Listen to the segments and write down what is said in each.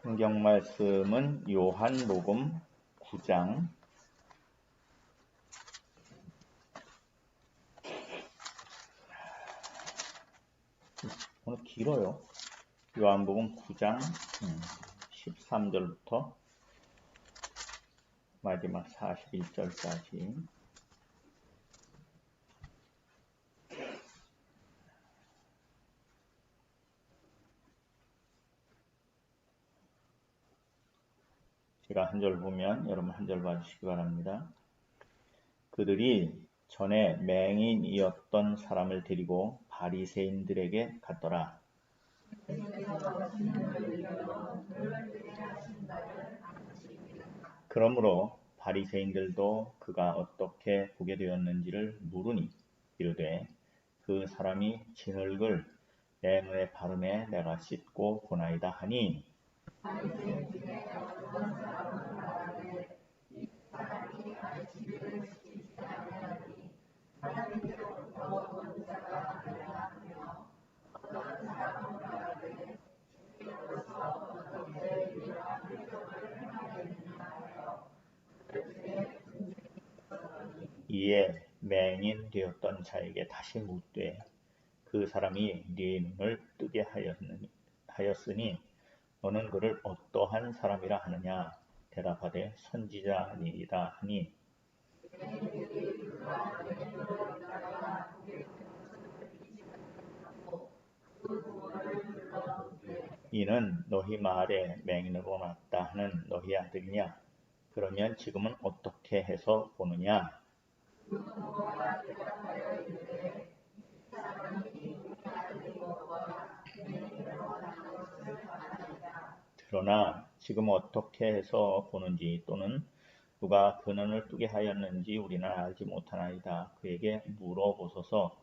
성경 말씀은 요한복음 9장 오늘 길어요. 요한복음 9장 13절부터 마지막 41절까지 제가 한 절 보면 여러분 한 절 봐주시기 바랍니다. 그들이 전에 맹인이었던 사람을 데리고 바리새인들에게 갔더라. 그러므로 바리새인들도 그가 어떻게 보게 되었는지를 물으니 이르되 그 사람이 진흙을 내 눈에 바르매 내가 씻고 보나이다 하니 이에 맹인 되었던 자에게 다시 묻되 그 사람이 네 눈을 뜨게 하였으니 너는 그를 어떠한 사람이라 하느냐 대답하되 선지자니이다 하니 이는 너희 마을에 맹인으로 났다 하는 너희 아들이냐 그러면 지금은 어떻게 해서 보느냐 그러나 지금 어떻게 해서 보는지 또는 누가 그 눈을 뜨게 하였는지 우리는 알지 못하나이다. 그에게 물어보소서.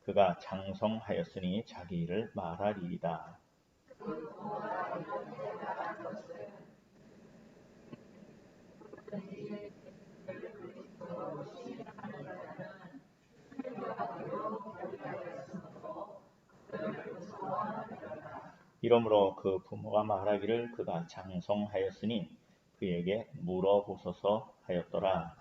그가 장성하였으니 자기 일을 말하리이다. 이러므로 그 부모가 말하기를 그가 장성하였으니 그에게 물어보소서 하였더라.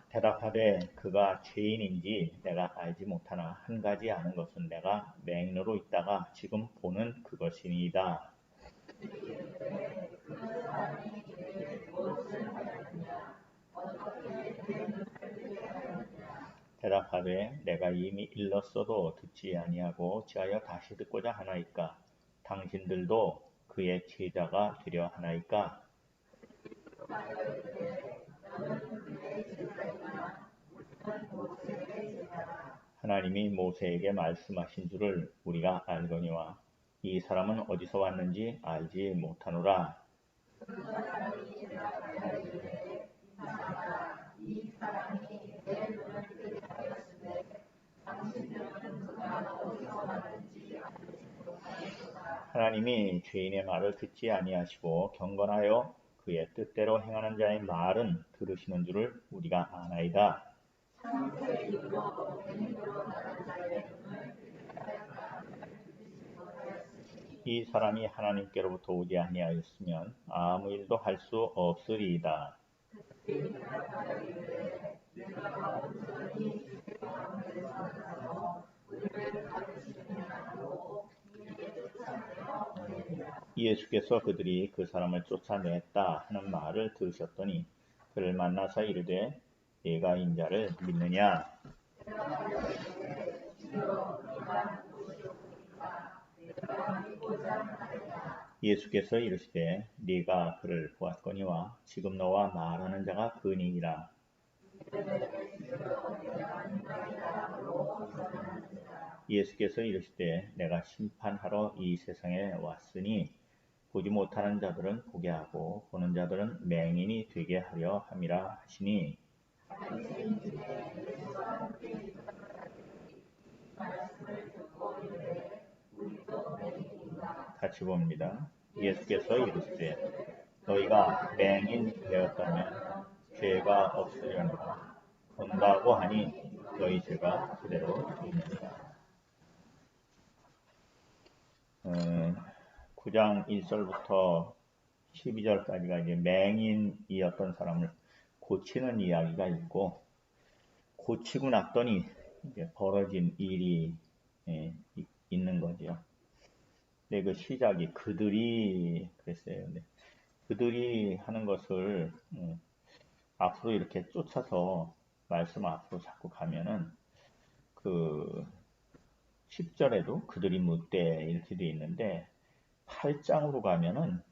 대답하되 그가 죄인인지 내가 알지 못하나 한 가지 아는 것은 내가 맹인으로 있다가 지금 보는 그것이니이다. 대답하되 내가 이미 일렀어도 듣지 아니하고 어찌하여 다시 듣고자 하나이까? 당신들도 그의 제자가 되려 하나이까? 하나님이 모세에게 말씀하신 줄을 우리가 알거니와 이 사람은 어디서 왔는지 알지 못하노라. 하나님이 죄인의 말을 듣지 아니하시고 경건하여 그의 뜻대로 행하는 자의 말은 들으시는 줄을 우리가 아나이다. 이 사람이 하나님께로부터 오지 아니하였으면 아무 일도 할 수 없으리이다. 예수께서 그들이 그 사람을 쫓아냈다 하는 말을 들으셨더니 그를 만나서 이르되 네가 인자를 믿느냐? 예수께서 이르시되 네가 그를 보았거니와 지금 너와 말하는 자가 그니이라. 예수께서 이르시되 내가 심판하러 이 세상에 왔으니 보지 못하는 자들은 보게 하고 보는 자들은 맹인이 되게 하려 함이라 하시니 같이 봅니다. 예수께서 이르시되 너희가 맹인 되었다면 아니 너희 죄가 그대로 있느니라. 9장 1절부터 12절까지가 이제 맹인이었던 사람을 고치는 이야기가 있고, 고치고 났더니 이제 벌어진 일이 있는 거죠. 근데 그 시작이 그들이 그랬어요. 근데 그들이 하는 것을 앞으로 이렇게 쫓아서 말씀 앞으로 자꾸 가면은 그 10절에도 그들이 묻되 이렇게 돼 있는데 8장으로 가면은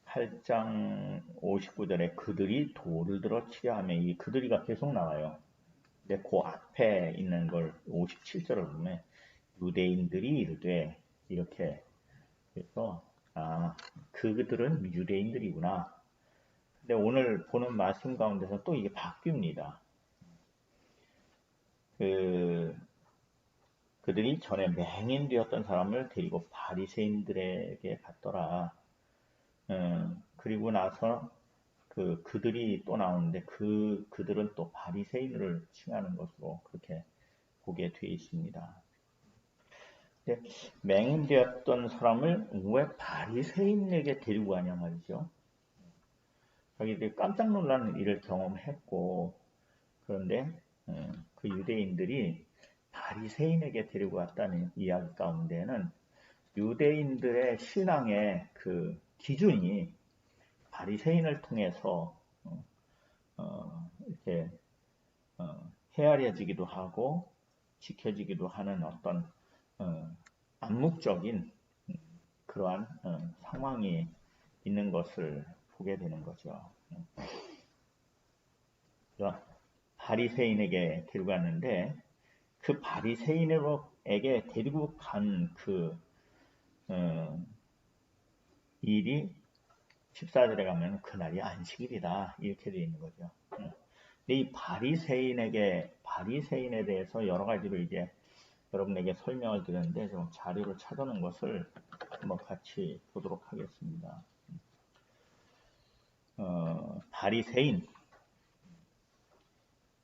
8장 59절에 그들이 돌을 들어 치려 하며 이 그들이가 계속 나와요. 근데 그 앞에 있는 걸 57절을 보면 유대인들이 이르되 이렇게 해서 그들은 유대인들이구나. 근데 오늘 보는 말씀 가운데서 또 이게 바뀝니다. 그들이 전에 맹인되었던 사람을 데리고 바리새인들에게 갔더라. 그리고 나서 그들이 또 나오는데 그들은 또 바리새인을 칭하는 것으로 그렇게 보게 되어 있습니다. 근데 맹인되었던 사람을 왜 바리새인에게 데리고 가냐 말이죠. 자기들이 깜짝 놀라는 일을 경험했고, 그런데 그 유대인들이 바리새인에게 데리고 갔다는 이야기 가운데는 유대인들의 신앙의 그 기준이 바리새인을 통해서 이렇게 헤아려지기도 하고 지켜지기도 하는 어떤 암묵적인 그러한 상황이 있는 것을 보게 되는 거죠. 바리새인에게 데리고 갔는데 그 바리새인에게 데리고 간 일이 14절에 가면 그날이 안식일이다 이렇게 되어 있는 거죠. 근데 이 바리새인에 대해서 여러 가지로 이제 여러분에게 설명을 드렸는데 좀 자료를 찾아놓은 것을 한번 같이 보도록 하겠습니다.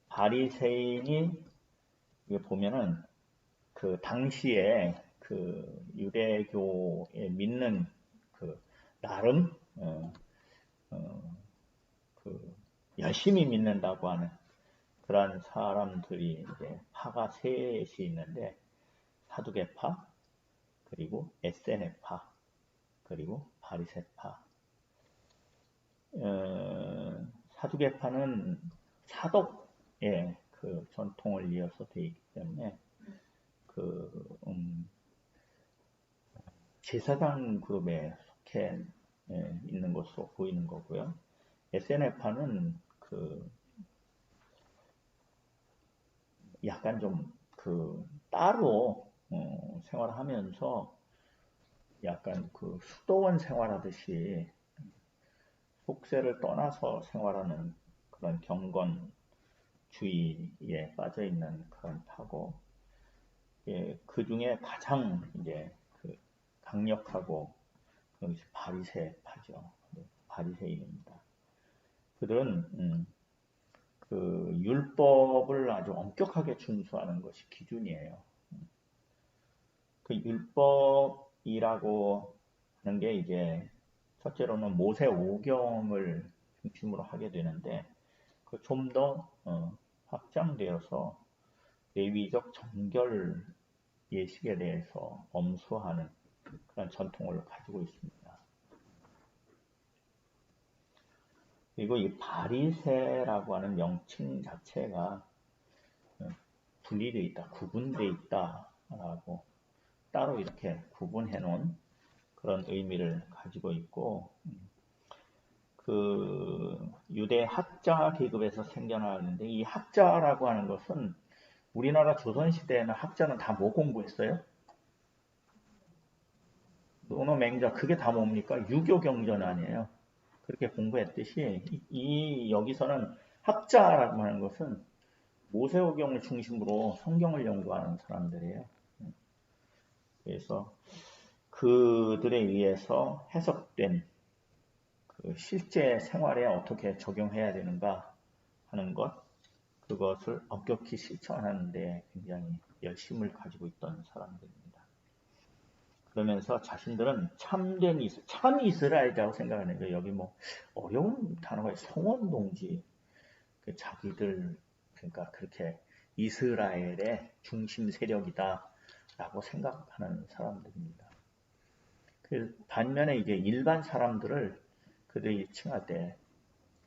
바리새인이 보면은 그 당시에 그 유대교에 믿는 그 나름 그 열심히 믿는다고 하는 그런 사람들이 이제 파가 셋이 있는데 사두개파, 그리고 에세네파, 그리고 바리새파. 사두개파는 사독의 그 전통을 이어서 되어 있기 때문에 제사장 그룹에 속해 있는 것으로 보이는 거고요. 에세네파는 약간 좀 따로 생활하면서 약간 수도원 생활하듯이 속세를 떠나서 생활하는 그런 경건주의에 빠져 있는 그런 파고, 그 중에 가장 이제 강력하고 그것이 바리새파죠. 바리새인입니다. 그들은 율법을 아주 엄격하게 준수하는 것이 기준이에요. 그 율법이라고 하는 게 이제 첫째로는 모세 오경을 중심으로 하게 되는데 좀 더 확장되어서 레위적 정결 예식에 대해서 엄수하는 그런 전통을 가지고 있습니다. 그리고 이 바리새라고 하는 명칭 자체가 분리되어 있다, 구분되어 있다라고 따로 이렇게 구분해 놓은 그런 의미를 가지고 있고, 유대 학자 계급에서 생겨나는데 이 학자라고 하는 것은 우리나라 조선시대에는 학자는 다 뭐 공부했어요? 논어맹자, 그게 다 뭡니까? 유교경전 아니에요. 그렇게 공부했듯이 여기서는 학자라고 하는 것은 모세오경을 중심으로 성경을 연구하는 사람들이에요. 그래서 그들에 의해서 해석된 그 실제 생활에 어떻게 적용해야 되는가 하는 것, 그것을 엄격히 실천하는 데 굉장히 열심을 가지고 있던 사람들입니다. 그러면서 자신들은 참 이스라엘이라고 생각하는 거예요. 여기 뭐 어려운 단어가 성원동지, 그 자기들, 그러니까 그렇게 이스라엘의 중심 세력이다라고 생각하는 사람들입니다. 그 반면에 이제 일반 사람들을 그들이 칭할 때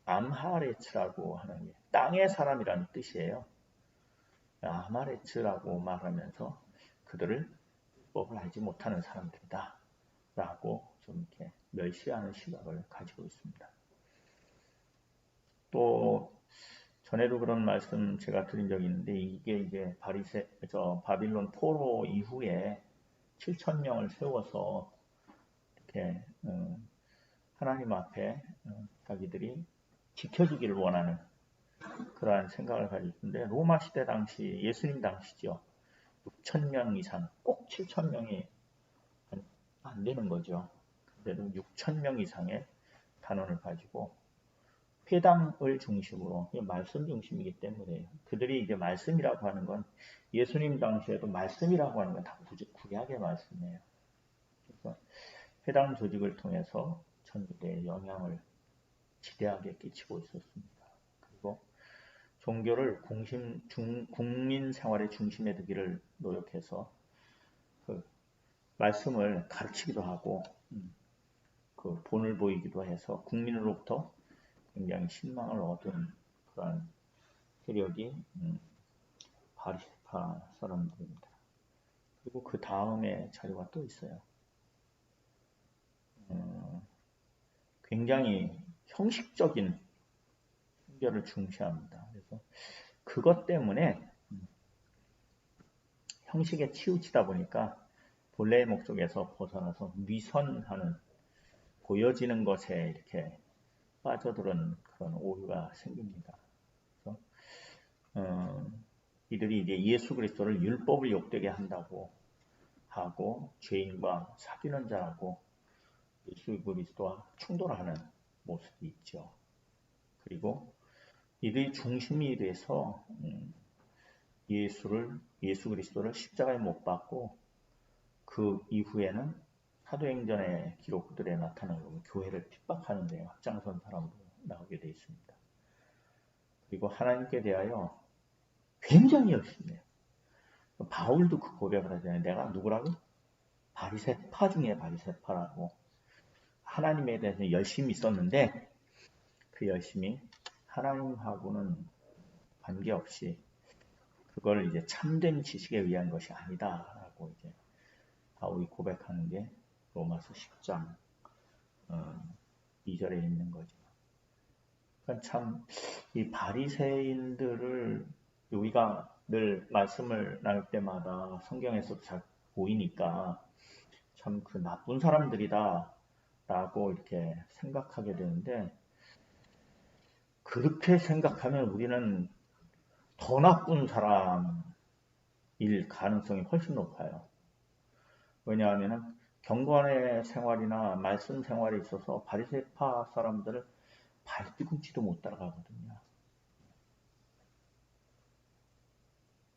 암하레츠라고 하는 게 땅의 사람이라는 뜻이에요. 아마레츠라고 말하면서 그들을 법을 알지 못하는 사람들이다 라고 좀 이렇게 멸시하는 시각을 가지고 있습니다. 또 전에도 그런 말씀 제가 드린 적이 있는데, 이게 이제 바빌론 포로 이후에 7천 명을 세워서 이렇게 하나님 앞에 자기들이 지켜주기를 원하는 그러한 생각을 가지고 있는데, 로마 시대 당시, 예수님 당시죠. 6천 명 이상, 꼭 7천 명이 안 되는 거죠. 그래도 6천 명 이상의 단원을 가지고 회당을 중심으로, 말씀 중심이기 때문에 그들이 이제 말씀이라고 하는 건, 예수님 당시에도 말씀이라고 하는 건 다 구약의 말씀이에요. 그래서 회당 조직을 통해서 전국에 영향을 지대하게 끼치고 있었습니다. 그리고 종교를 국민 생활의 중심에 두기를 노력해서 그 말씀을 가르치기도 하고 그 본을 보이기도 해서 국민으로부터 굉장히 신망을 얻은 그러한 세력이 바리새파 사람들입니다. 그리고 그 다음에 자료가 또 있어요. 굉장히 형식적인 순결을 중시합니다. 그래서 그것 때문에 형식에 치우치다 보니까 본래의 목적에서 벗어나서 위선하는, 보여지는 것에 이렇게 빠져드는 그런 오류가 생깁니다. 그래서 이들이 이제 예수 그리스도를 율법을 욕되게 한다고 하고 죄인과 사귀는 자라고 예수 그리스도와 충돌하는 모습이 있죠. 그리고 이들이 중심이 돼서 예수 그리스도를 십자가에 못 박고 그 이후에는 사도행전의 기록들에 나타나는 교회를 핍박하는 데 앞장선 사람으로 나오게 되어 있습니다. 그리고 하나님께 대하여 굉장히 열심히 해요. 바울도 그 고백을 하잖아요. 내가 누구라고? 바리새파 중에 바리새파라고. 하나님에 대해서 열심히 있었는데 그 열심이 하나님하고는 관계없이 그걸 이제 참된 지식에 의한 것이 아니다라고 이제 바울이 고백하는 게 로마서 10장 2절에 있는 거죠. 그러니까 참 이 바리새인들을 우리가 늘 말씀을 나눌 때마다 성경에서 잘 보이니까 참 그 나쁜 사람들이다 라고 이렇게 생각하게 되는데, 그렇게 생각하면 우리는 더 나쁜 사람일 가능성이 훨씬 높아요. 왜냐하면 경건의 생활이나 말씀 생활에 있어서 바리새파 사람들을 발뒤꿈치도 못 따라가거든요.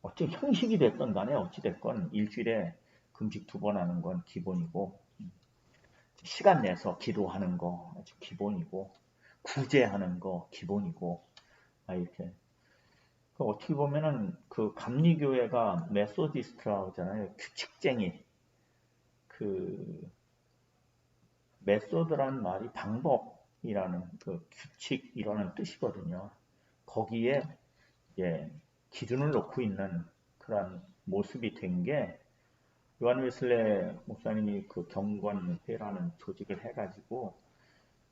어찌 형식이 됐건 간에 어찌됐건 일주일에 금식 2번 하는 건 기본이고, 시간 내서 기도하는 거 아주 기본이고, 구제하는 거 기본이고, 이렇게. 어떻게 보면은 그 감리교회가 메소디스트라고 하잖아요. 규칙쟁이. 그 메소드란 말이 방법이라는, 그 규칙이라는 뜻이거든요. 거기에 이제 기준을 놓고 있는 그런 모습이 된 게, 요한 웨슬레 목사님이 그 경건회라는 조직을 해가지고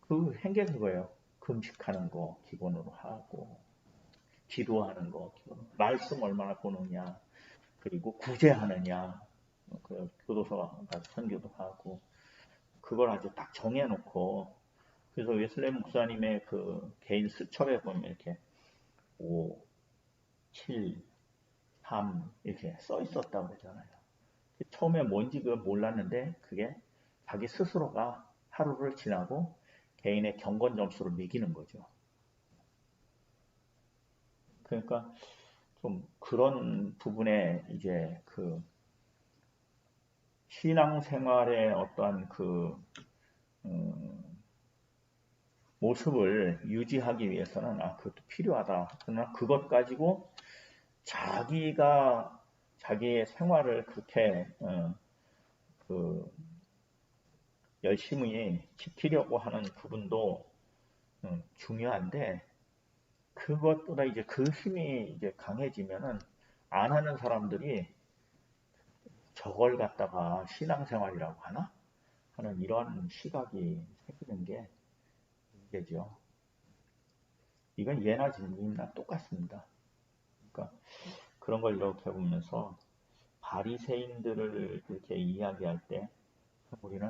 한 게 그거예요. 금식하는 거 기본으로 하고, 기도하는 거 기본으로, 말씀 얼마나 보느냐, 그리고 구제하느냐, 그 교도소 가서 선교도 하고, 그걸 아주 딱 정해놓고, 그래서 웨슬레 목사님의 그 개인 수첩에 보면 이렇게 5, 7, 3 이렇게 써 있었다고 그러잖아요. 처음에 뭔지 그걸 몰랐는데 그게 자기 스스로가 하루를 지나고 개인의 경건 점수를 매기는 거죠. 그러니까 좀 그런 부분에 이제 그 신앙생활의 어떠한 그 모습을 유지하기 위해서는 그것도 필요하다. 그러나 그것 가지고 자기가 자기의 생활을 그렇게 그 열심히 지키려고 하는 부분도 중요한데 그것보다 이제 그 힘이 이제 강해지면은 안 하는 사람들이 저걸 갖다가 신앙생활이라고 하나 하는 이런 시각이 생기는 게 문제죠. 이건 예나 지금이나 똑같습니다. 그러니까 그런 걸 이렇게 보면서 바리새인들을 이렇게 이야기할 때 우리는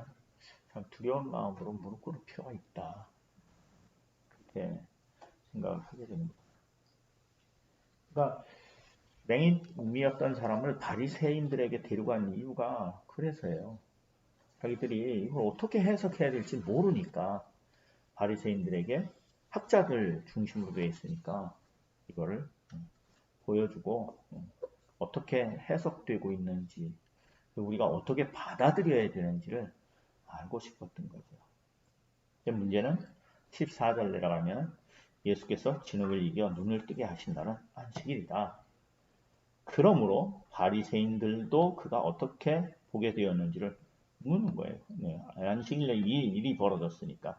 참 두려운 마음으로 무릎 꿇을 필요가 있다. 그렇게 생각을 하게 됩니다. 그러니까 맹인이었던 사람을 바리새인들에게 데려간 이유가 그래서예요. 자기들이 이걸 어떻게 해석해야 될지 모르니까 바리새인들에게 학자들 중심으로 되어 있으니까 이거를 보여주고 어떻게 해석되고 있는지 우리가 어떻게 받아들여야 되는지를 알고 싶었던 거죠. 문제는 14절 내려가면 예수께서 진흙을 이겨 눈을 뜨게 하신다는 안식일이다. 그러므로 바리새인들도 그가 어떻게 보게 되었는지를 묻는 거예요. 네, 안식일에 이 일이 벌어졌으니까.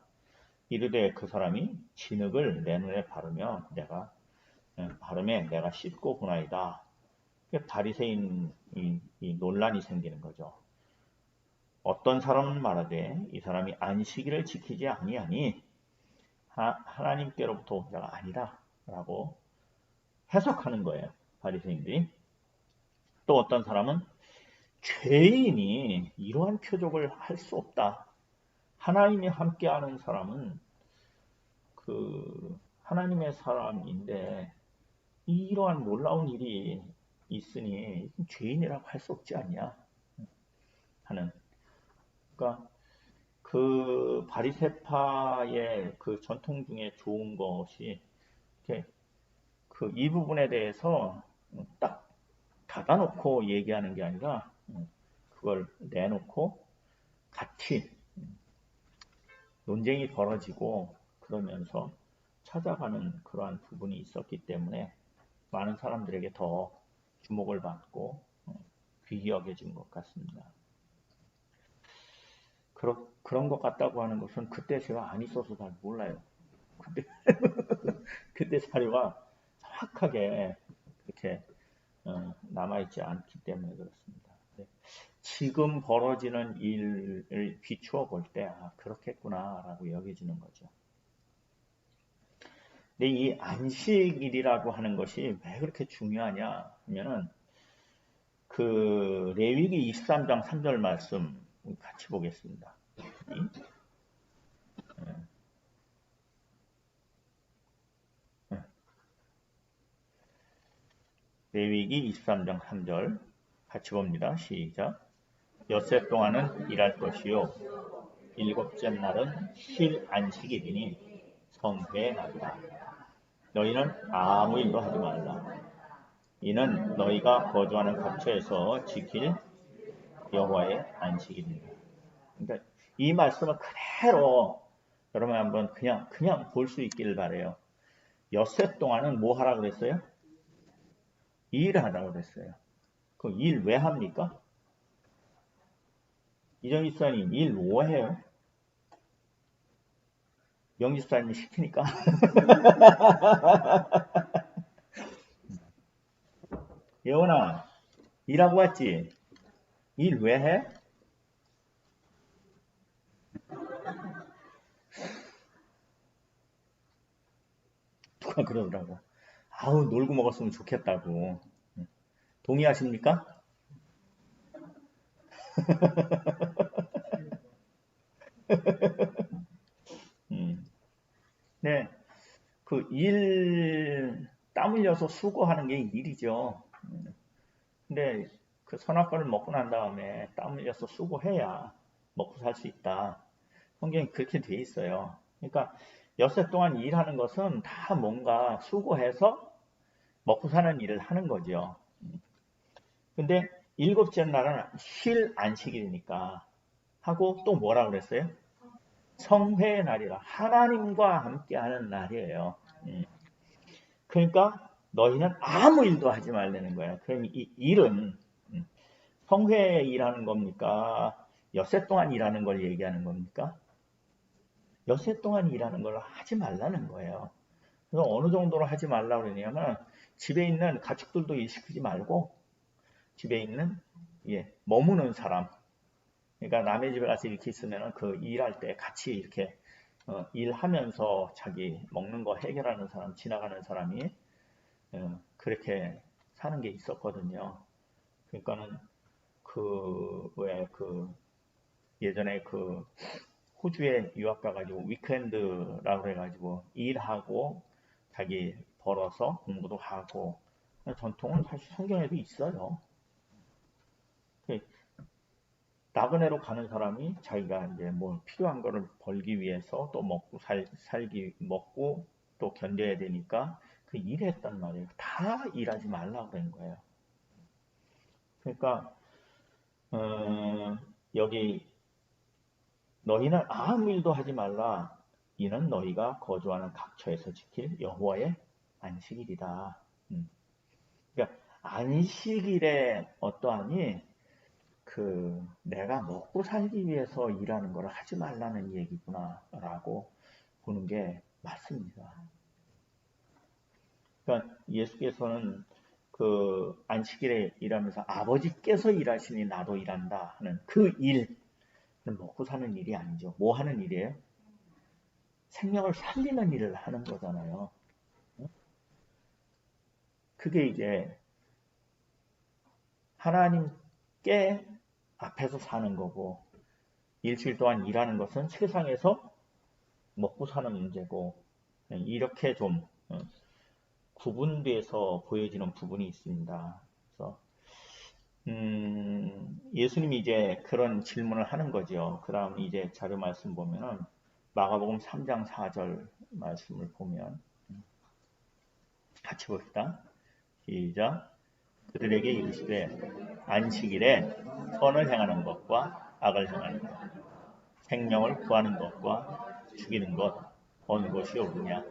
이르되 그 사람이 진흙을 내 눈에 바르매 내가 씻고 보나이다. 바리새인 이 논란이 생기는 거죠. 어떤 사람은 말하되 이 사람이 안식일을 지키지 아니하니 하나님께로부터 온 자가 아니다 라고 해석하는 거예요. 바리새인들이. 또 어떤 사람은 죄인이 이러한 표적을 할 수 없다. 하나님이 함께하는 사람은 그 하나님의 사람인데 이러한 놀라운 일이 있으니 죄인이라고 할 수 없지 않냐 하는. 그러니까 그 바리새파의 그 전통 중에 좋은 것이 이렇게 그 이 부분에 대해서 딱 닫아놓고 얘기하는 게 아니라 그걸 내놓고 같이 논쟁이 벌어지고 그러면서 찾아가는 그러한 부분이 있었기 때문에 많은 사람들에게 더 주목을 받고 귀히 여겨진 것 같습니다. 그런 것 같다고 하는 것은 그때 제가 안 있어서 잘 몰라요. 그때 사료가 정확하게 이렇게 남아있지 않기 때문에 그렇습니다. 지금 벌어지는 일을 비추어 볼 때 그렇겠구나라고 여겨지는 거죠. 근데 이 안식일이라고 하는 것이 왜 그렇게 중요하냐 하면은 그 레위기 23장 3절 말씀 같이 보겠습니다. 레위기 23장 3절 같이 봅니다. 시작. 엿새 동안은 일할 것이요 일곱째 날은 쉴 안식일이니 성회의 날이다. 너희는 아무 일도 하지 말라. 이는 너희가 거주하는 각처에서 지킬 여호와의 안식일입니다. 그러니까 이 말씀을 그대로 여러분 한번 그냥 볼 수 있기를 바래요. 엿새 동안은 뭐 하라고 그랬어요? 일하라고 그랬어요. 그 일 왜 합니까? 이정 집사님 일 뭐 해요? 명 집사님이 시키니까. 예원아 일하고 왔지? 일 왜 해? 누가 그러더라고. 아우 놀고 먹었으면 좋겠다고. 동의하십니까? 네, 그 땀 흘려서 수고하는 게 일이죠. 근데 그 선악과를 먹고 난 다음에 땀 흘려서 수고해야 먹고 살 수 있다. 성경이 그렇게 돼 있어요. 그러니까 엿새 동안 일하는 것은 다 뭔가 수고해서 먹고 사는 일을 하는 거죠. 근데 일곱째 날은 쉴 안식일이니까 하고 또 뭐라 그랬어요? 성회의 날이라 하나님과 함께하는 날이에요. 그러니까 너희는 아무 일도 하지 말라는 거야. 그럼 이 일은 성회에 일하는 겁니까? 엿새 동안 일하는 걸 얘기하는 겁니까? 엿새 동안 일하는 걸 하지 말라는 거예요. 그래서 어느 정도로 하지 말라고 그러냐면 집에 있는 가축들도 일 시키지 말고 집에 있는 머무는 사람, 그러니까 남의 집에 가서 이렇게 있으면 그 일할 때 같이 이렇게 일하면서 자기 먹는 거 해결하는 사람, 지나가는 사람이 그렇게 사는 게 있었거든요. 그러니까는 예전에 호주에 유학 가가지고 위크엔드라고 해가지고 일하고 자기 벌어서 공부도 하고 전통은 사실 성경에도 있어요. 나그네로 가는 사람이 자기가 이제 뭐 필요한 거를 벌기 위해서 또 먹고 또 견뎌야 되니까 그 일했단 말이에요. 다 일하지 말라고 그런 거예요. 그러니까 여기 너희는 아무 일도 하지 말라. 이는 너희가 거주하는 각처에서 지킬 여호와의 안식일이다. 그러니까 안식일에 어떠하니 내가 먹고 살기 위해서 일하는 걸 하지 말라는 얘기구나라고 보는 게 맞습니다. 그러니까 예수께서는 그 안식일에 일하면서 아버지께서 일하시니 나도 일한다 하는 그 일은 먹고 사는 일이 아니죠. 뭐 하는 일이에요? 생명을 살리는 일을 하는 거잖아요. 그게 이제 하나님께 앞에서 사는 거고 일주일 동안 일하는 것은 세상에서 먹고 사는 문제고 이렇게 좀 구분돼서 보여지는 부분이 있습니다. 그래서 예수님이 이제 그런 질문을 하는 거죠. 그 다음 이제 자료 말씀 보면은 마가복음 3장 4절 말씀을 보면 같이 봅시다. 시작. 그들에게 이르시되 안식일에 선을 행하는 것과 악을 행하는 것, 생명을 구하는 것과 죽이는 것 어느 것이 옳으냐.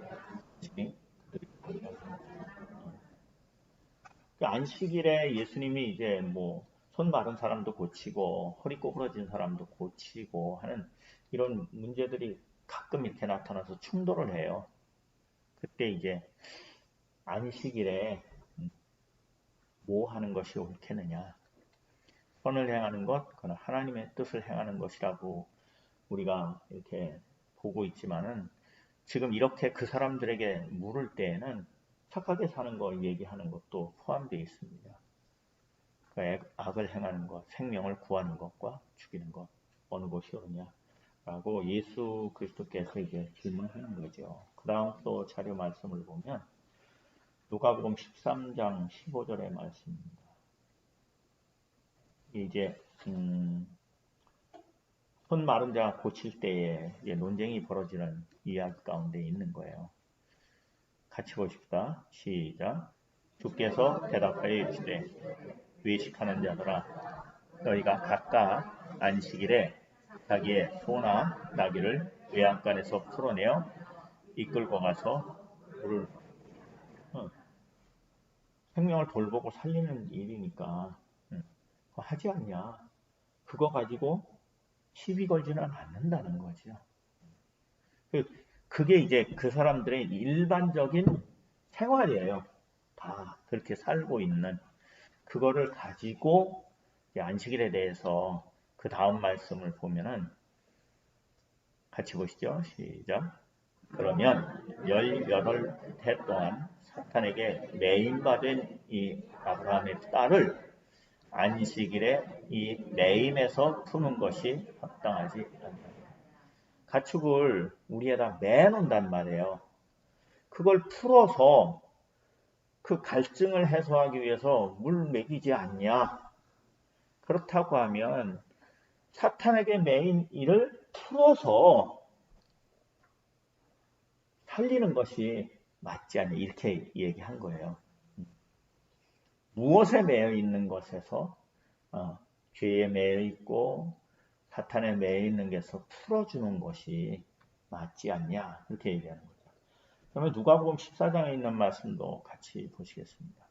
안식일에 예수님이 이제 뭐 손 마른 사람도 고치고 허리 꼬부러진 사람도 고치고 하는 이런 문제들이 가끔 이렇게 나타나서 충돌을 해요. 그때 이제 안식일에 뭐 하는 것이 옳겠느냐. 선을 행하는 것, 그건 하나님의 뜻을 행하는 것이라고 우리가 이렇게 보고 있지만은 지금 이렇게 그 사람들에게 물을 때에는 착하게 사는 걸 얘기하는 것도 포함되어 있습니다. 악을 행하는 것, 생명을 구하는 것과 죽이는 것 어느 것이 옳으냐라고 예수 그리스도께서 이제 질문하는 거죠. 그 다음 또 자료 말씀을 보면 누가복음 13장 15절의 말씀입니다. 이제 손 마른 자 고칠 때에 논쟁이 벌어지는 이야기 가운데 있는 거예요. 같이 보십시다. 시작. 주께서 대답하여 이르시되 외식하는 자들아 너희가 각각 안식일에 자기의 소나 나귀를 외양간에서 풀어내어 이끌고 가서 물을 생명을 돌보고 살리는 일이니까 하지 않냐. 그거 가지고 시비 걸지는 않는다는 거죠. 그게 이제 그 사람들의 일반적인 생활이에요. 다 그렇게 살고 있는 그거를 가지고 안식일에 대해서 그 다음 말씀을 보면은 같이 보시죠. 시작. 그러면 18해 동안 사탄에게 매임받은 이 아브라함의 딸을 안식일에 이 매임에서 푸는 것이 합당하지 않다. 가축을 우리에다 매놓는단 말이에요. 그걸 풀어서 그 갈증을 해소하기 위해서 물 먹이지 않냐. 그렇다고 하면 사탄에게 매인 일을 풀어서 살리는 것이 맞지 않냐 이렇게 얘기한 거예요. 무엇에 매여 있는 것에서 죄에 매여 있고 사탄에 매여 있는 것에서 풀어주는 것이 맞지 않냐 이렇게 얘기하는 거죠. 그러면 누가복음 14장에 있는 말씀도 같이 보시겠습니다.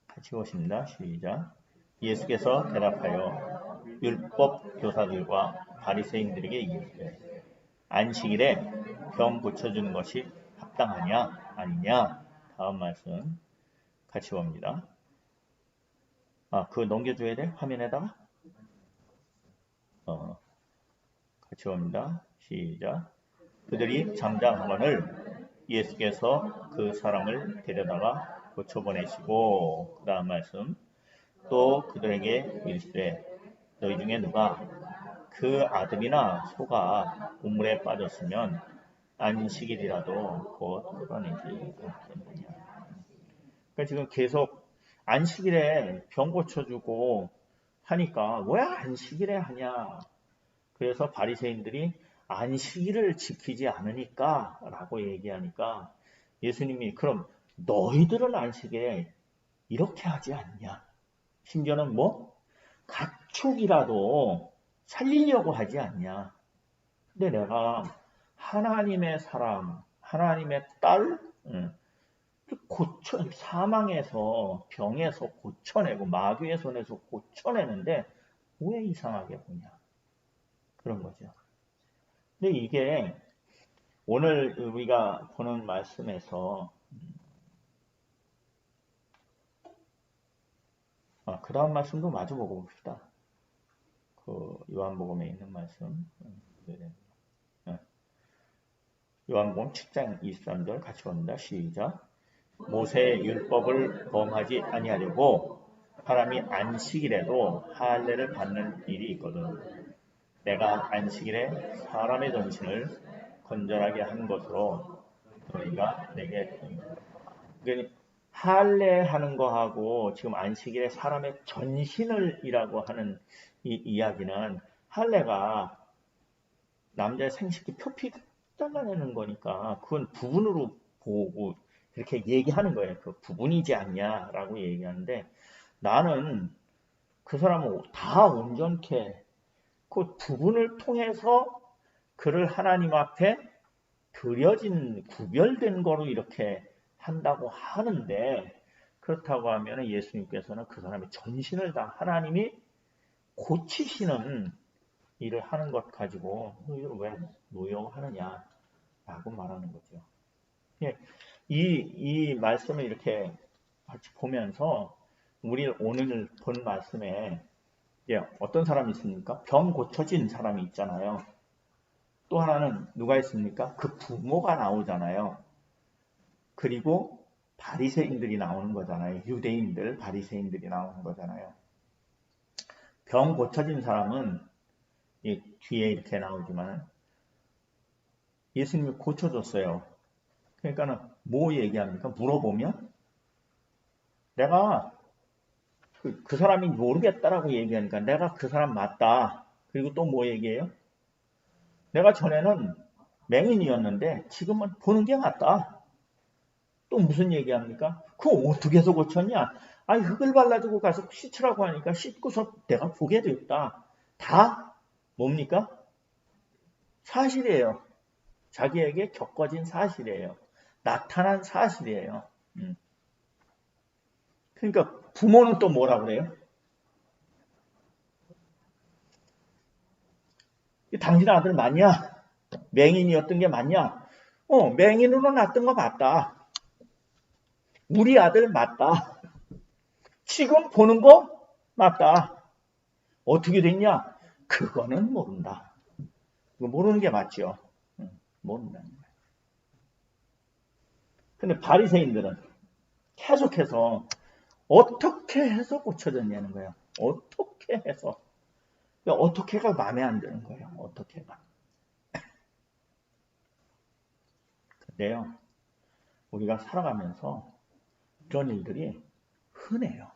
같이 보십니다. 시작. 예수께서 대답하여 율법 교사들과 바리새인들에게 이르시되 안식일에 병 고쳐주는 것이 합당하냐 아니냐. 다음 말씀 같이 봅니다. 그거 넘겨줘야 돼? 화면에다가? 같이 봅니다. 시작. 그들이 잠잠하거늘 예수께서 그 사람을 데려다가 고쳐보내시고 그 다음 말씀 또 그들에게 이르시되 너희 중에 누가 그 아들이나 소가 우물에 빠졌으면 안식일이라도 곧 끌어내지 않겠느냐. 그러니까 지금 계속 안식일에 병 고쳐주고 하니까 왜 안식일에 하냐. 그래서 바리새인들이 안식일을 지키지 않으니까 라고 얘기하니까 예수님이 그럼 너희들은 안식일에 이렇게 하지 않냐. 심지어는 뭐 가축이라도 살리려고 하지 않냐. 근데 내가 하나님의 사람, 하나님의 딸, 사망에서 병에서 고쳐내고 마귀의 손에서 고쳐내는데 왜 이상하게 보냐. 그런 거죠. 근데 이게 오늘 우리가 보는 말씀에서 그 다음 말씀도 마주 보고 봅시다. 그 요한복음에 있는 말씀. 요한복음 7장 23절 같이 봅니다. 시작. 모세의 율법을 범하지 아니하려고 사람이 안식일에도 할례를 받는 일이 있거든. 내가 안식일에 사람의 전신을 건전하게 한 것으로 너희가 내게 그러니까 할례하는 거하고 지금 안식일에 사람의 전신을이라고 하는 이 이야기는 할례가 남자의 생식기 표피 잘라내는 거니까 그건 부분으로 보고 이렇게 얘기하는 거예요. 그 부분이지 않냐라고 얘기하는데 나는 그 사람은 다 온전케 그 부분을 통해서 그를 하나님 앞에 드려진 구별된 거로 이렇게 한다고 하는데 그렇다고 하면 예수님께서는 그 사람의 전신을 다 하나님이 고치시는 일을 하는 것 가지고 이걸 왜 노여워하느냐라고 말하는 거죠. 이 말씀을 이렇게 같이 보면서 우리 오늘 본 말씀에 어떤 사람이 있습니까? 병 고쳐진 사람이 있잖아요. 또 하나는 누가 있습니까? 그 부모가 나오잖아요. 그리고 바리새인들이 나오는 거잖아요. 유대인들, 바리새인들이 나오는 거잖아요. 병 고쳐진 사람은 뒤에 이렇게 나오지만 예수님이 고쳐줬어요. 그러니까는 뭐 얘기합니까? 물어보면 내가 그 사람이 모르겠다라고 얘기하니까 내가 그 사람 맞다. 그리고 또 뭐 얘기해요? 내가 전에는 맹인이었는데 지금은 보는 게 맞다. 또 무슨 얘기합니까? 그거 어떻게 해서 고쳤냐? 아니 흙을 발라주고 가서 씻으라고 하니까 씻고서 내가 보게 됐다. 다 뭡니까? 사실이에요. 자기에게 겪어진 사실이에요. 나타난 사실이에요. 그러니까 부모는 또 뭐라 그래요? 당신 아들 맞냐? 맹인이었던 게 맞냐? 맹인으로 낳았던 거 맞다. 우리 아들 맞다. 지금 보는 거 맞다. 어떻게 됐냐? 그거는 모른다. 모르는 게 맞죠. 모른다는 거예요. 근데 바리새인들은 계속해서 어떻게 해서 고쳐졌냐는 거예요. 어떻게 해서. 어떻게가 마음에 안 드는 거예요. 어떻게가. 근데요. 우리가 살아가면서 이런 일들이 흔해요.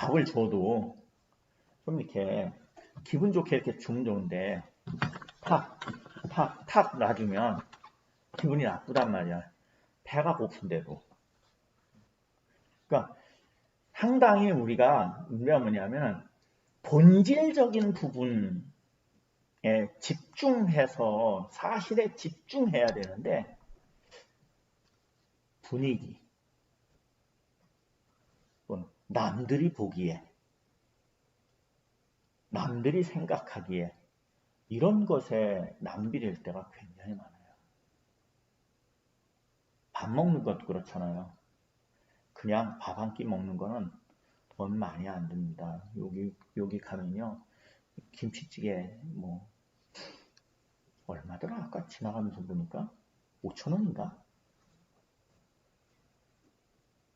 밥을 줘도 좀 이렇게 기분 좋게 이렇게 주면 좋은데 탁 놔주면 기분이 나쁘단 말이야. 배가 고픈데도. 그러니까 상당히 우리가 뭐냐면 본질적인 부분에 집중해서 사실에 집중해야 되는데 분위기 또는 남들이 보기에 남들이 생각하기에 이런 것에 낭비될 때가 굉장히 많아요. 밥 먹는 것도 그렇잖아요. 그냥 밥 한 끼 먹는 거는 돈 많이 안 듭니다. 여기 가면요. 김치찌개 뭐 얼마더라? 아까 지나가면서 보니까 5,000원인가?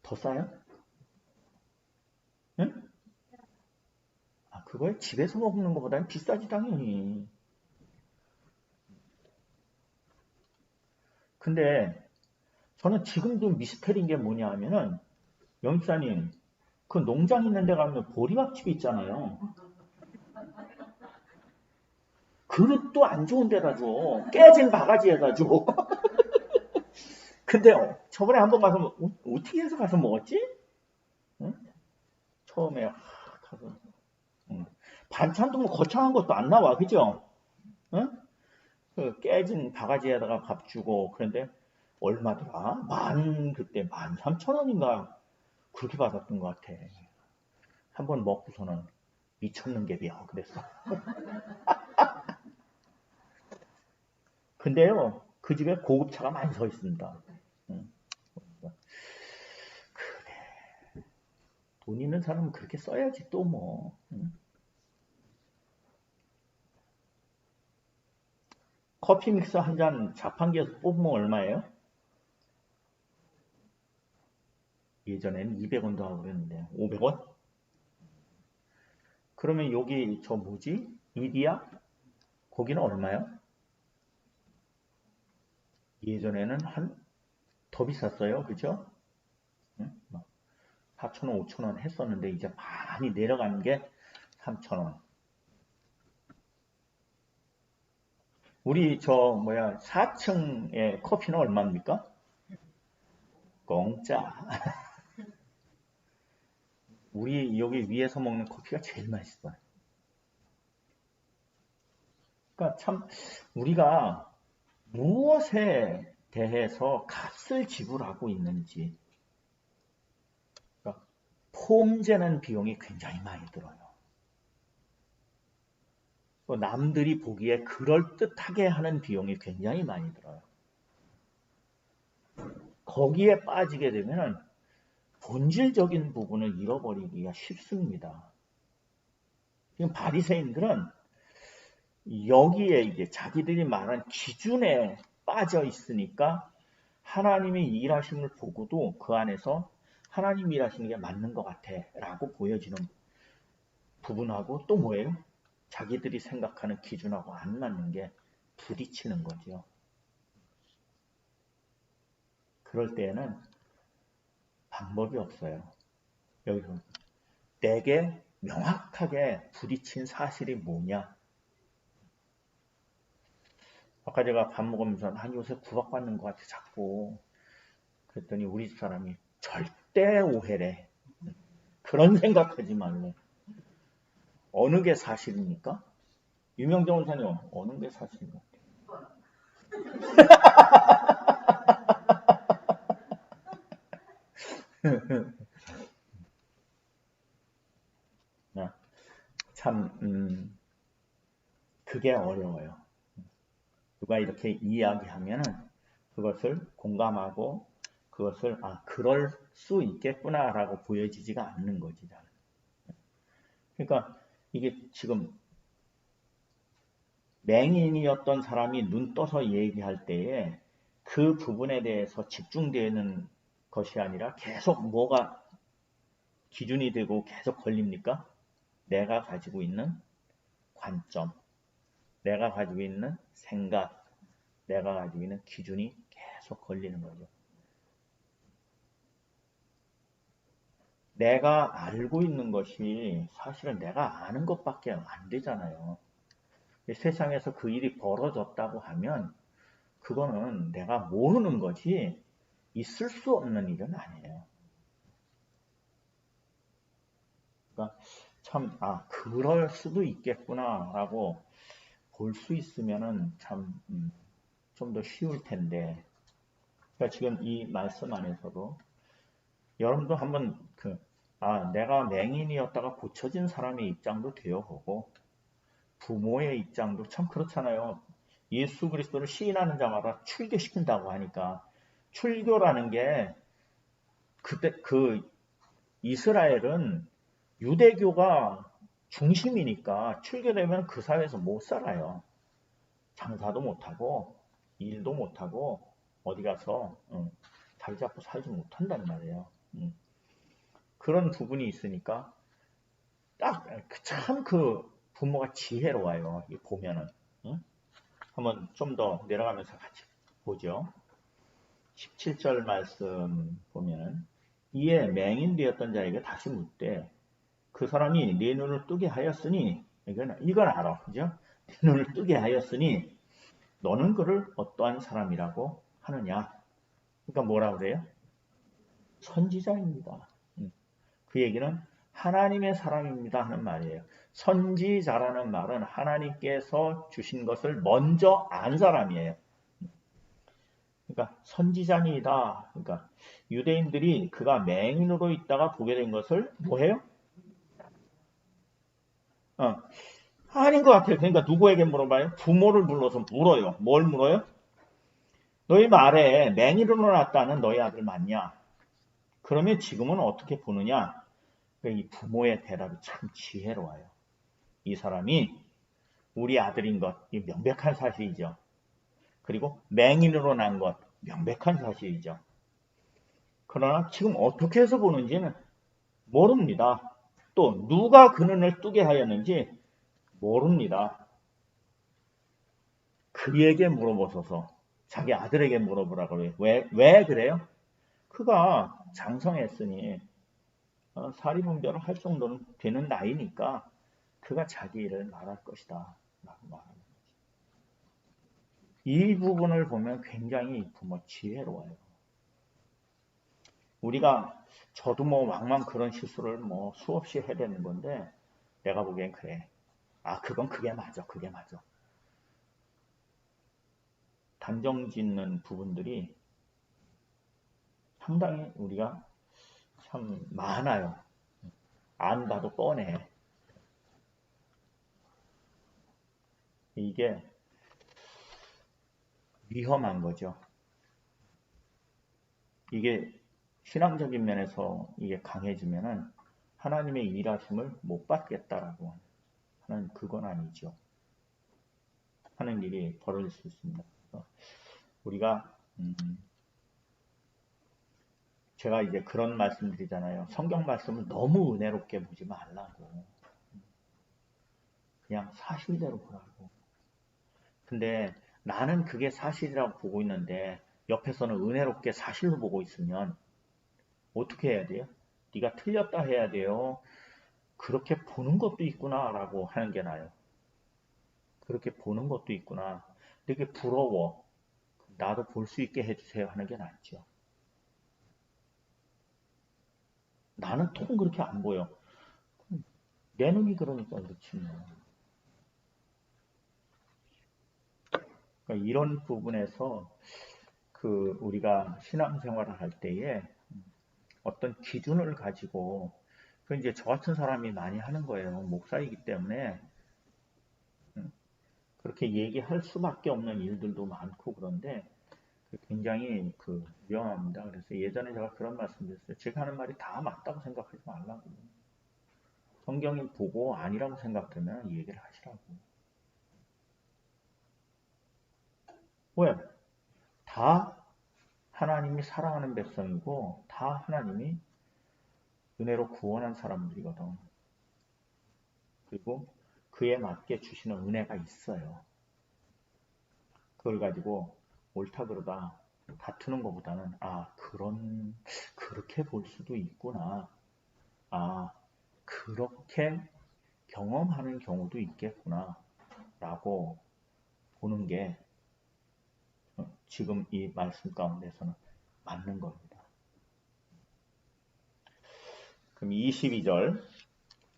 더 싸요? 응? 아, 그거에 집에서 먹는 것보다는 비싸지 당연히. 근데 저는 지금도 미스터리인 게 뭐냐 하면은 영입사님 그 농장 있는 데 가면 보리밥집 있잖아요. 그릇도 안 좋은 데다 줘. 깨진 바가지에다 줘. 근데 저번에 한번 가서 어떻게 해서 가서 먹었지? 응? 처음에 가서 반찬도 뭐 거창한 것도 안 나와, 그죠? 응? 그 깨진 바가지에다가 밥 주고 그런데 얼마더라? 그때 13,000원인가 그렇게 받았던 것 같아. 한번 먹고서는 미쳤는게비야 그랬어. 근데요 그 집에 고급차가 많이 서 있습니다. 응. 그래 돈 있는 사람은 그렇게 써야지 또 뭐. 응? 커피 믹스 한 잔 자판기에서 뽑으면 얼마예요? 예전에는 200원도 하고 그랬는데 500원? 그러면 여기 저 뭐지? 이디야? 거기는 얼마요? 예전에는 더 비쌌어요. 그죠? 응? 4,000원, 5,000원 했었는데 이제 많이 내려가는 게 3,000원. 우리 4층의 커피는 얼마입니까? 공짜. 우리 여기 위에서 먹는 커피가 제일 맛있어요. 그러니까 참 우리가 무엇에 대해서 값을 지불하고 있는지, 그러니까 폼재는 비용이 굉장히 많이 들어요. 또 남들이 보기에 그럴듯하게 하는 비용이 굉장히 많이 들어요. 거기에 빠지게 되면 본질적인 부분을 잃어버리기가 쉽습니다. 지금 바리새인들은 여기에 이제 자기들이 말한 기준에 빠져 있으니까 하나님의 일하심을 보고도 그 안에서 하나님 일하시는 게 맞는 것 같아 라고 보여지는 부분하고 또 뭐예요? 자기들이 생각하는 기준하고 안 맞는 게 부딪히는 거죠. 그럴 때에는 방법이 없어요. 여기서 내게 명확하게 부딪힌 사실이 뭐냐? 아까 제가 밥 먹으면서 요새 구박받는 것 같아 자꾸. 그랬더니 우리 집 사람이 절대 오해래. 그런 생각하지 말래. 어느 게 사실입니까? 유명정 원사님 어느 게 사실입니까? 참 그게 어려워요. 누가 이렇게 이야기하면 그것을 공감하고 그것을 그럴 수 있겠구나라고 보여지지가 않는 거지. 그러니까 이게 지금 맹인이었던 사람이 눈 떠서 얘기할 때에 그 부분에 대해서 집중되는 것이 아니라 계속 뭐가 기준이 되고 계속 걸립니까? 내가 가지고 있는 관점, 내가 가지고 있는 생각, 내가 가지고 있는 기준이 계속 걸리는 거죠. 내가 알고 있는 것이 사실은 내가 아는 것밖에 안 되잖아요. 세상에서 그 일이 벌어졌다고 하면 그거는 내가 모르는 거지 있을 수 없는 일은 아니에요. 그러니까 참, 그럴 수도 있겠구나라고 볼 수 있으면은 참, 좀 더 쉬울 텐데. 그러니까 지금 이 말씀 안에서도 여러분도 한번 내가 맹인이었다가 고쳐진 사람의 입장도 되어보고 부모의 입장도 참 그렇잖아요. 예수 그리스도를 시인하는 자마다 출교시킨다고 하니까 출교라는 게 그때 이스라엘은 유대교가 중심이니까 출교되면 그 사회에서 못 살아요. 장사도 못하고 일도 못하고 어디 가서 자리 잡고 살지 못한단 말이에요. 그런 부분이 있으니까 딱 참 부모가 지혜로워요. 보면은 한번 좀 더 내려가면서 같이 보죠. 17절 말씀 보면은 이에 맹인되었던 자에게 다시 묻되 그 사람이 네 눈을 뜨게 하였으니 이건 알아. 그죠? 네 눈을 뜨게 하였으니 너는 그를 어떠한 사람이라고 하느냐? 그러니까 뭐라 그래요? 선지자입니다. 그 얘기는 하나님의 사람입니다 하는 말이에요. 선지자라는 말은 하나님께서 주신 것을 먼저 안 사람이에요. 그러니까 선지자니다. 그러니까 유대인들이 그가 맹인으로 있다가 보게 된 것을 뭐해요? 아닌 것 같아요. 그러니까 누구에게 물어봐요? 부모를 불러서 물어요. 뭘 물어요? 너희 말에 맹인으로 났다는 너희 아들 맞냐? 그러면 지금은 어떻게 보느냐? 그러니까 이 부모의 대답이 참 지혜로워요. 이 사람이 우리 아들인 것, 이 명백한 사실이죠. 그리고 맹인으로 난 것, 명백한 사실이죠. 그러나 지금 어떻게 해서 보는지는 모릅니다. 또 누가 그 눈을 뜨게 하였는지 모릅니다. 그에게 물어보소서. 자기 아들에게 물어보라 그래요. 왜 그래요? 그가 장성했으니 사리분별을 할 정도는 되는 나이니까 그가 자기 일을 말할 것이다. 라고 말합니다. 이 부분을 보면 굉장히 부모 지혜로워요. 우리가 저도 왕만 그런 실수를 수없이 해야 되는 건데 내가 보기엔 그래. 그건 그게 맞아. 그게 맞아. 단정 짓는 부분들이 상당히 우리가 참 많아요. 안 봐도 뻔해. 이게 위험한 거죠. 이게 신앙적인 면에서 이게 강해지면은 하나님의 일하심을 못 받겠다라고 하는 그건 아니죠. 하는 일이 벌어질 수 있습니다. 우리가 제가 이제 그런 말씀 드리잖아요. 성경 말씀을 너무 은혜롭게 보지 말라고. 그냥 사실대로 보라고. 근데 나는 그게 사실이라고 보고 있는데 옆에서는 은혜롭게 사실로 보고 있으면 어떻게 해야 돼요? 네가 틀렸다 해야 돼요. 그렇게 보는 것도 있구나라고 하는 게 나아요. 그렇게 보는 것도 있구나. 되게 부러워. 나도 볼 수 있게 해주세요 하는 게 낫죠. 나는 통 그렇게 안 보여. 내 눈이 그러니까 그렇지 뭐. 그러니까 이런 부분에서 우리가 신앙생활을 할 때에 어떤 기준을 가지고 이제 저 같은 사람이 많이 하는 거예요. 목사이기 때문에 그렇게 얘기할 수밖에 없는 일들도 많고 그런데 굉장히 위험합니다. 그래서 예전에 제가 그런 말씀드렸어요. 제가 하는 말이 다 맞다고 생각하지 말라고. 성경을 보고 아니라고 생각되면 얘기를 하시라고. 왜? 다 하나님이 사랑하는 백성이고 다 하나님이 은혜로 구원한 사람들이거든. 그리고 그에 맞게 주시는 은혜가 있어요. 그걸 가지고 옳다 그러다 다투는 것보다는 그렇게 볼 수도 있구나. 그렇게 경험하는 경우도 있겠구나 라고 보는 게 지금 이 말씀 가운데서는 맞는 겁니다. 그럼 22절,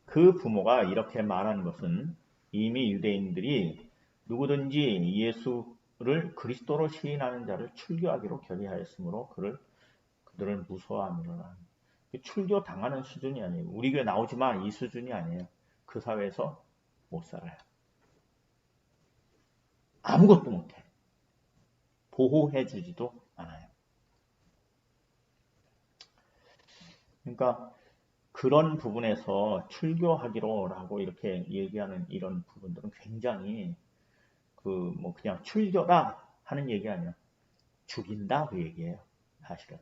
그 부모가 이렇게 말하는 것은 이미 유대인들이 누구든지 예수를 그리스도로 시인하는 자를 출교하기로 결의하였으므로 그들을 무서워함이로라. 출교 당하는 수준이 아니에요. 우리 교회 나오지만 이 수준이 아니에요. 그 사회에서 못 살아요. 아무것도 못해. 보호해주지도 않아요. 그러니까 그런 부분에서 출교하기로라고 이렇게 얘기하는 이런 부분들은 굉장히 그냥 출교다 하는 얘기 아니에요. 죽인다 그 얘기예요. 사실은.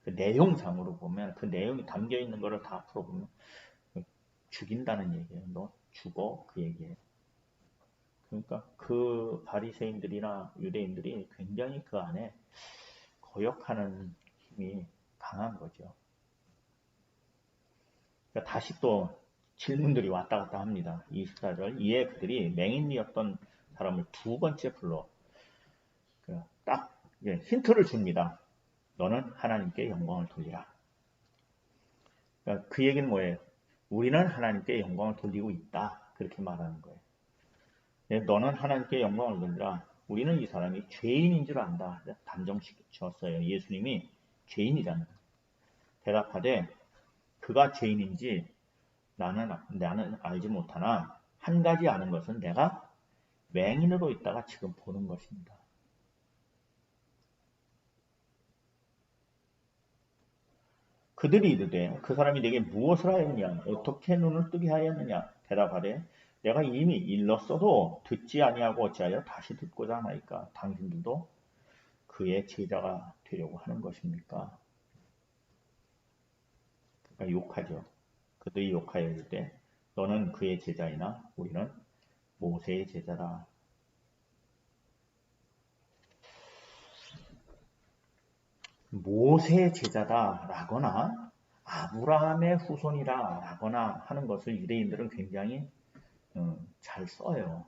그 내용상으로 보면 그 내용이 담겨 있는 거를 다 풀어보면 죽인다는 얘기예요. 너 죽어 그 얘기예요. 그러니까 그 바리새인들이나 유대인들이 굉장히 그 안에 거역하는 힘이 강한 거죠. 그러니까 다시 또 질문들이 왔다 갔다 합니다. 24절, 이에 그들이 맹인이었던 사람을 두 번째 불러 딱 힌트를 줍니다. 너는 하나님께 영광을 돌리라. 그러니까 그 얘기는 뭐예요? 우리는 하나님께 영광을 돌리고 있다. 그렇게 말하는 거예요. 너는 하나님께 영광을 돌리라. 우리는 이 사람이 죄인인 줄 안다. 단정시켰어요. 예수님이 죄인이잖아요. 대답하되 그가 죄인인지 나는 알지 못하나 한 가지 아는 것은 내가 맹인으로 있다가 지금 보는 것입니다. 그들이 이르되 그 사람이 내게 무엇을 하였느냐 어떻게 눈을 뜨게 하였느냐 대답하되 내가 이미 일렀어도 듣지 아니하고 어찌하여 다시 듣고자 하나이까 당신들도 그의 제자가 되려고 하는 것입니까? 그러니까 욕하죠. 그들이 욕하여 이르되 너는 그의 제자이나 우리는 모세의 제자라. 모세의 제자다라거나 아브라함의 후손이라거나 하는 것을 유대인들은 굉장히 잘 써요.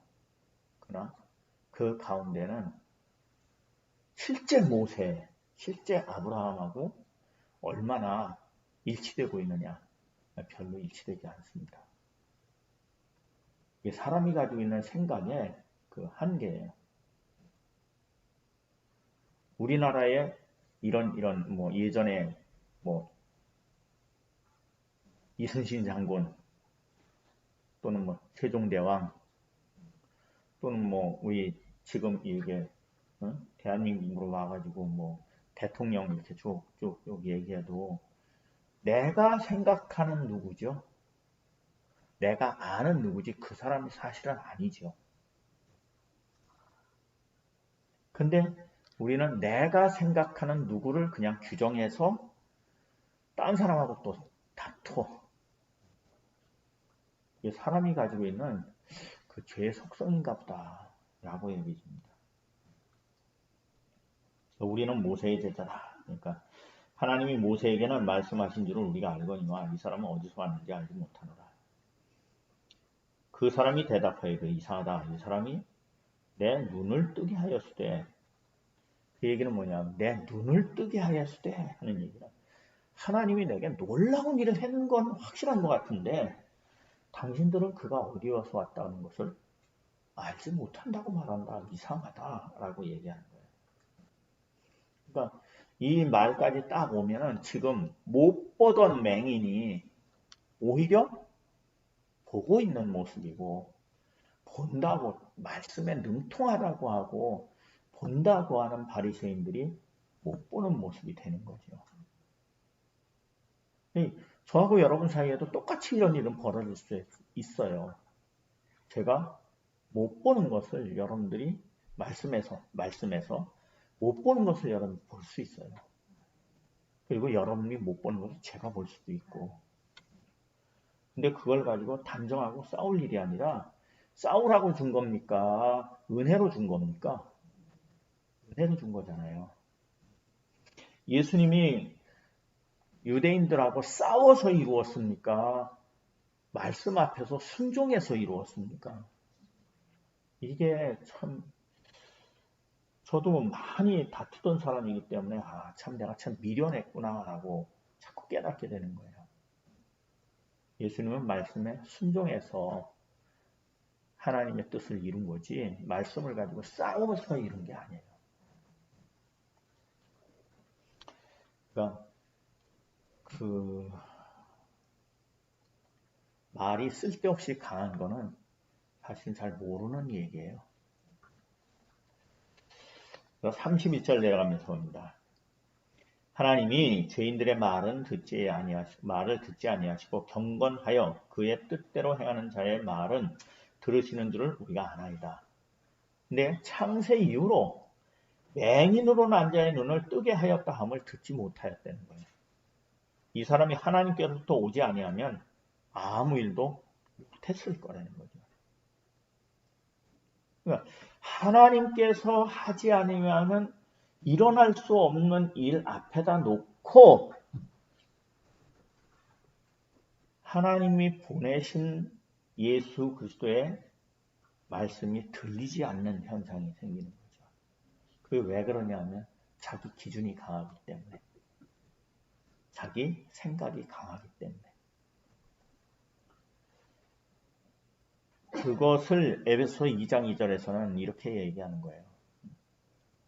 그러나 그 가운데는 실제 모세, 실제 아브라함하고 얼마나 일치되고 있느냐? 별로 일치되지 않습니다. 이게 사람이 가지고 있는 생각의 그 한계예요. 우리나라에 이런 예전에 이순신 장군 또는 세종대왕 또는 우리 지금 이게 대한민국으로 와가지고 대통령 이렇게 쭉쭉 얘기해도 내가 생각하는 누구죠? 내가 아는 누구지 그 사람이 사실은 아니죠. 근데 우리는 내가 생각하는 누구를 그냥 규정해서 딴 사람하고 또 다투어. 이게 사람이 가지고 있는 그 죄의 속성인가 보다 라고 얘기해 줍니다. 우리는 모세의 제자다. 그러니까 하나님이 모세에게는 말씀하신 줄을 우리가 알거니와 이 사람은 어디서 왔는지 알지 못하노라. 그 사람이 대답하여도 이상하다. 이 사람이 내 눈을 뜨게 하였으되 그 얘기는 뭐냐? 내 눈을 뜨게 하였으되 하는 얘기는 하나님이 내게 놀라운 일을 했는 건 확실한 것 같은데 당신들은 그가 어디 와서 왔다는 것을 알지 못한다고 말한다. 이상하다라고 얘기하는 거예요. 그러니까 이 말까지 딱 오면은 지금 못 보던 맹인이 오히려 보고 있는 모습이고 본다고 말씀에 능통하다고 하고 본다고 하는 바리새인들이 못 보는 모습이 되는 거죠. 저하고 여러분 사이에도 똑같이 이런 일은 벌어질 수 있어요. 제가 못 보는 것을 여러분들이 말씀에서 못 보는 것을 여러분 볼 수 있어요. 그리고 여러분이 못 보는 것을 제가 볼 수도 있고. 근데 그걸 가지고 단정하고 싸울 일이 아니라 싸우라고 준 겁니까? 은혜로 준 겁니까? 은혜로 준 거잖아요. 예수님이 유대인들하고 싸워서 이루었습니까? 말씀 앞에서 순종해서 이루었습니까? 이게 참 저도 많이 다투던 사람이기 때문에 참 내가 참 미련했구나 라고 자꾸 깨닫게 되는 거예요. 예수님은 말씀에 순종해서 하나님의 뜻을 이룬 거지 말씀을 가지고 싸워서 이룬 게 아니에요. 그러니까 말이 쓸데없이 강한 거는 사실 잘 모르는 얘기예요. 32절 내려가면서 봅니다. 하나님이 죄인들의 말을 듣지 아니하시고 경건하여 그의 뜻대로 행하는 자의 말은 들으시는 줄을 우리가 아나이다. 근데 창세 이후로 맹인으로 난 자의 눈을 뜨게 하였다 함을 듣지 못하였다는 거예요. 이 사람이 하나님께로부터 오지 아니하면 아무 일도 못했을 거라는 거죠. 그러니까 하나님께서 하지 않으면 일어날 수 없는 일 앞에다 놓고 하나님이 보내신 예수 그리스도의 말씀이 들리지 않는 현상이 생기는 거죠. 그게 왜 그러냐면 자기 기준이 강하기 때문에, 자기 생각이 강하기 때문에. 그것을 에베소 2장 2절에서는 이렇게 얘기하는 거예요.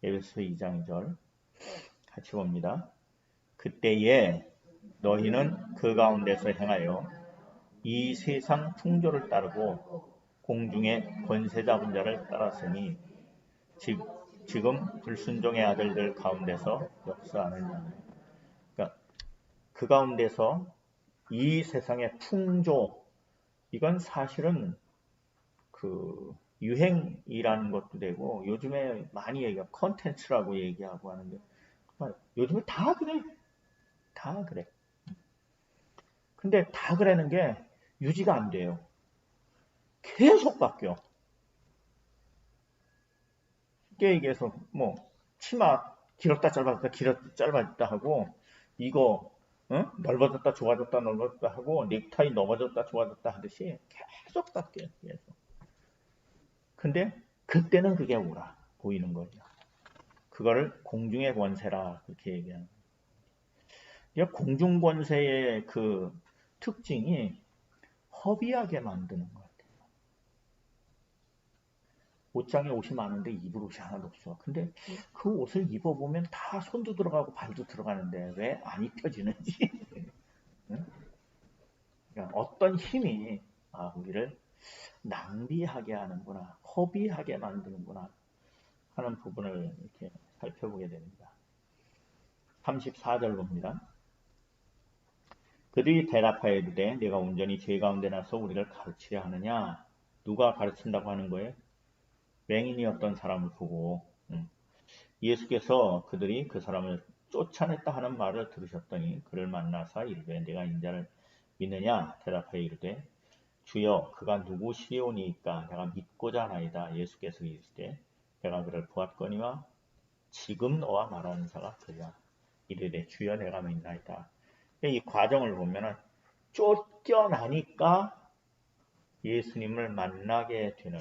에베소 2장 2절 같이 봅니다. 그때에 너희는 그 가운데서 행하여 이 세상 풍조를 따르고 공중의 권세 잡은 자를 따랐으니 지금 불순종의 아들들 가운데서 역사하느냐. 그러니까 그 가운데서 이 세상의 풍조, 이건 사실은 유행이라는 것도 되고 요즘에 많이 얘기하고 컨텐츠라고 얘기하고 하는데 요즘에 다 그래. 다 그래. 근데 다 그러는 게 유지가 안 돼요. 계속 바뀌어. 쉽게 얘기해서 치마 길었다 짧아졌다 길었다 짧아졌다 하고 이거 넓어졌다 좁아졌다 넓어졌다 하고 넥타이 넘어졌다 좁아졌다 하듯이 계속 바뀌어요. 계속. 근데 그때는 그게 오라 보이는 거죠. 그거를 공중의 권세라 그렇게 얘기하는 거예요. 공중 권세의 그 특징이 허비하게 만드는 것 같아요. 옷장에 옷이 많은데 입을 옷이 하나도 없어. 근데 그 옷을 입어보면 다 손도 들어가고 발도 들어가는데 왜 안 입혀지는지. 그러니까 어떤 힘이 우리를 낭비하게 하는구나, 허비하게 만드는구나 하는 부분을 이렇게 살펴보게 됩니다. 34절 봅니다. 그들이 대답하여 이르되 내가 온전히 죄 가운데 나서 우리를 가르치려 하느냐? 누가 가르친다고 하는 거예요? 맹인이었던 사람을 보고 예수께서 그들이 그 사람을 쫓아냈다 하는 말을 들으셨더니 그를 만나사 이르되 내가 인자를 믿느냐? 대답하여 이르되 주여 그가 누구시오니까 내가 믿고자 하나이다. 예수께서 이르시되 내가 그를 보았거니와 지금 너와 말하는 자가 그야. 이르되 주여 내가 믿나이다. 이 과정을 보면은 쫓겨나니까 예수님을 만나게 되는,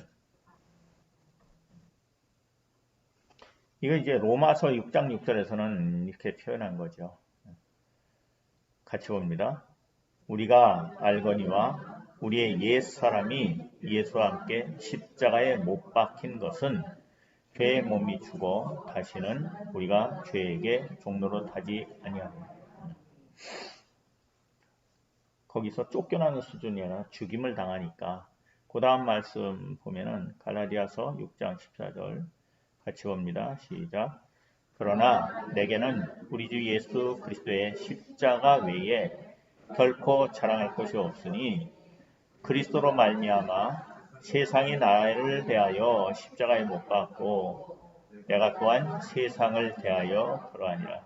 이거 이제 로마서 6장 6절에서는 이렇게 표현한 거죠. 같이 봅니다. 우리가 알거니와 우리의 옛 사람이 예수와 함께 십자가에 못 박힌 것은 죄의 몸이 죽어 다시는 우리가 죄에게 종로로 타지 아니하노라. 거기서 쫓겨나는 수준이 아니라 죽임을 당하니까. 그 다음 말씀 보면은 갈라디아서 6장 14절 같이 봅니다. 시작. 그러나 내게는 우리 주 예수 그리스도의 십자가 외에 결코 자랑할 것이 없으니 그리스도로 말미암아 세상이 나를 대하여 십자가에 못 박고 내가 또한 세상을 대하여 그러하니라.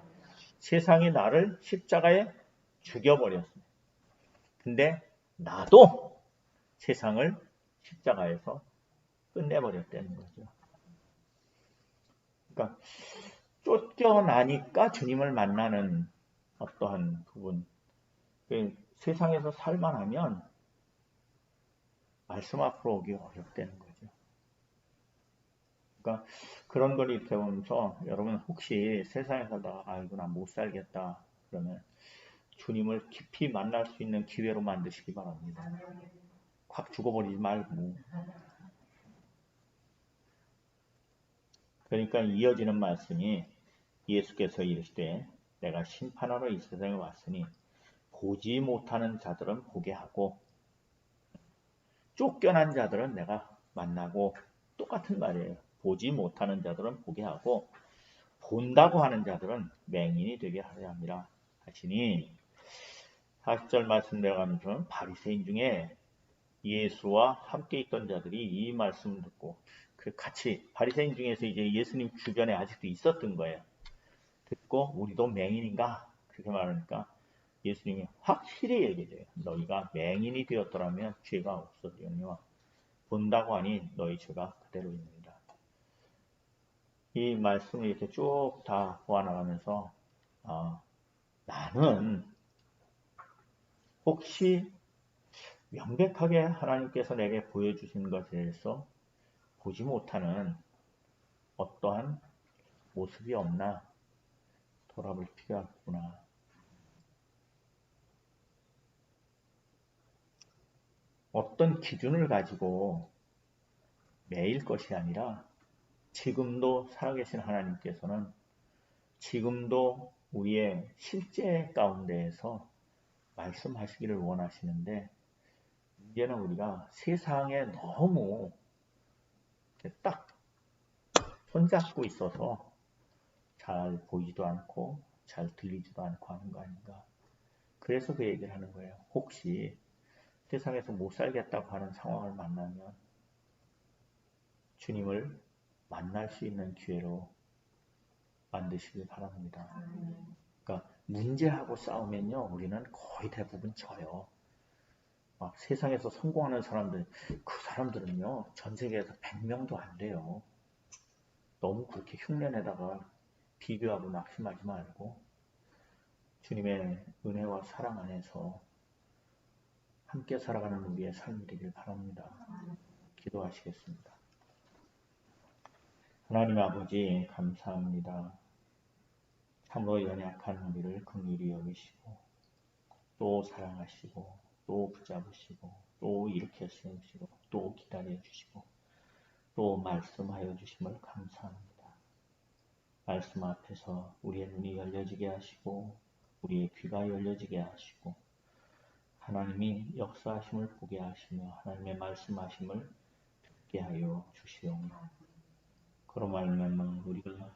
세상이 나를 십자가에 죽여버렸습니다. 근데 나도 세상을 십자가에서 끝내버렸다는 거죠. 그러니까 쫓겨나니까 주님을 만나는 어떠한 부분. 세상에서 살만하면 말씀 앞으로 오기 어렵다는 거죠. 그러니까 그런 걸 이렇게 보면서 여러분 혹시 세상에 살다가 이거 나 못 살겠다 그러면 주님을 깊이 만날 수 있는 기회로 만드시기 바랍니다. 확 죽어버리지 말고. 그러니까 이어지는 말씀이 예수께서 이르시되 내가 심판하러 이 세상에 왔으니 보지 못하는 자들은 보게 하고 쫓겨난 자들은 내가 만나고, 똑같은 말이에요. 보지 못하는 자들은 보게 하고 본다고 하는 자들은 맹인이 되게 하려 함이라 하시니, 40절 말씀 내려가면서 바리새인 중에 예수와 함께 있던 자들이 이 말씀을 듣고 같이 바리새인 중에서 이제 예수님 주변에 아직도 있었던 거예요. 듣고 우리도 맹인인가? 그렇게 말하니까 예수님이 확실히 얘기해줘요. 너희가 맹인이 되었더라면 죄가 없어지거니와 본다고 하니 너희 죄가 그대로입니다. 이 말씀을 이렇게 쭉 다 보아나가면서 나는 혹시 명백하게 하나님께서 내게 보여주신 것에 대해서 보지 못하는 어떠한 모습이 없나 돌아볼 필요가 있구나. 어떤 기준을 가지고 매일 것이 아니라 지금도 살아계신 하나님께서는 지금도 우리의 실제 가운데에서 말씀하시기를 원하시는데, 문제는 우리가 세상에 너무 딱 손잡고 있어서 잘 보이지도 않고 잘 들리지도 않고 하는 거 아닌가. 그래서 그 얘기를 하는 거예요. 혹시 세상에서 못 살겠다고 하는 상황을 만나면 주님을 만날 수 있는 기회로 만드시길 바랍니다. 그러니까 문제하고 싸우면요, 우리는 거의 대부분 져요. 막 세상에서 성공하는 사람들, 그 사람들은요, 전 세계에서 100명도 안 돼요. 너무 그렇게 흉내내다가 비교하고 낙심하지 말고 주님의 은혜와 사랑 안에서 함께 살아가는 우리의 삶이 되길 바랍니다. 기도하시겠습니다. 하나님 아버지 감사합니다. 참으로 연약한 우리를 긍휼히 여기시고 또 사랑하시고 또 붙잡으시고 또 일으켜 세우시고 또 기다려 주시고 또 말씀하여 주심을 감사합니다. 말씀 앞에서 우리의 눈이 열려지게 하시고 우리의 귀가 열려지게 하시고 하나님이 역사하심을 보게 하시며 하나님의 말씀하심을 듣게 하여 주시오며, 그로 말미암아 우리가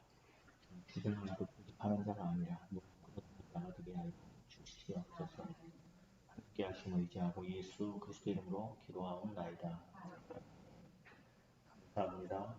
주변에도 고집하는 자가 아니라 무엇보다 자가 되게 하여 주시옵소서. 함께 하심을 의지하고 예수 그리스도 이름으로 기도하옵나이다. 감사합니다.